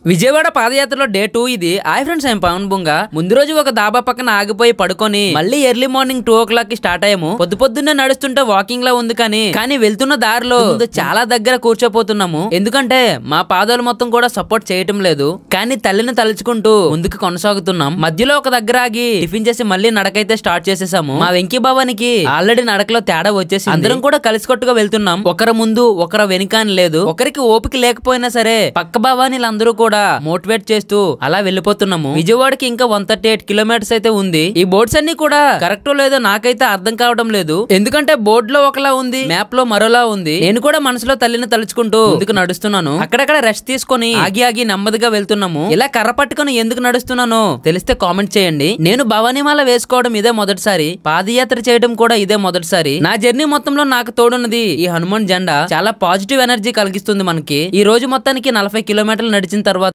విజయవాడ పాదయాత్రలో డే 2 ఇది. Hi friends, I'm Pavan Bunga. ముందు రోజు ఒక దాబా పక్కన ఆగిపోయి పడుకొని మళ్ళీ ఎర్లీ మార్నింగ్ 2 o'clock కి స్టార్ట్ అయ్యాము. పొద్దున్నే నడుస్తుంటే వాకింగ్ లా ఉంది, కానీ వెళ్తున్న దారిలో చాలా దగ్గర కూర్చోపోతున్నాము. ఎందుకంటే మా పాదాలు మొత్తం కూడా సపోర్ట్ చేయటం లేదు. కానీ తల్లిని తలుచుకుంటూ ముందుకు కొనసాగుతున్నాం. మధ్యలో ఒక దగ్గర ఆగి టిఫిన్ చేసి మళ్ళీ నడకైతే స్టార్ట్ చేసేసాము. మా వెంకీ బాబానికి ఆల్రెడీ నడకలో తేడా వచ్చేసి అందరం కూడా కలిసికట్టుగా వెళ్తున్నాం. ఒకరి ముందు ఒకరు వెనుక అని లేదు. ఒకరికి ఓపిక లేకపోయినా సరే పక్క బాబానీలందరూ కూడా మోటివేట్ చేస్తూ అలా వెళ్ళిపోతున్నాము. విజయవాడకి ఇంకా 138 kilometers అయితే ఉంది. ఈ బోర్డ్స్ అన్ని కూడా కరెక్టో లేదో నాకైతే అర్థం కావడం లేదు. ఎందుకంటే బోర్డు లో ఒకలా ఉంది, మ్యాప్ లో మరోలా ఉంది. నేను కూడా మనసులో తల్లిని తలుచుకుంటూ ముందుకు నడుస్తున్నాను. అక్కడక్కడ రెస్ట్ తీసుకొని ఆగి నెమ్మదిగా వెళ్తున్నాము. ఇలా కర్ర పట్టుకొని ఎందుకు నడుస్తున్నానో తెలిస్తే కామెంట్ చేయండి. నేను భవానీమాల వేసుకోవడం ఇదే మొదటిసారి, పాదయాత్ర చేయడం కూడా ఇదే మొదటిసారి. నా జర్నీ మొత్తంలో నాకు తోడున్నది ఈ హనుమాన్ జెండా. చాలా పాజిటివ్ ఎనర్జీ కలిగిస్తుంది మనకి. ఈ రోజు మొత్తానికి 40 kilometers నడిచిన తర్వాత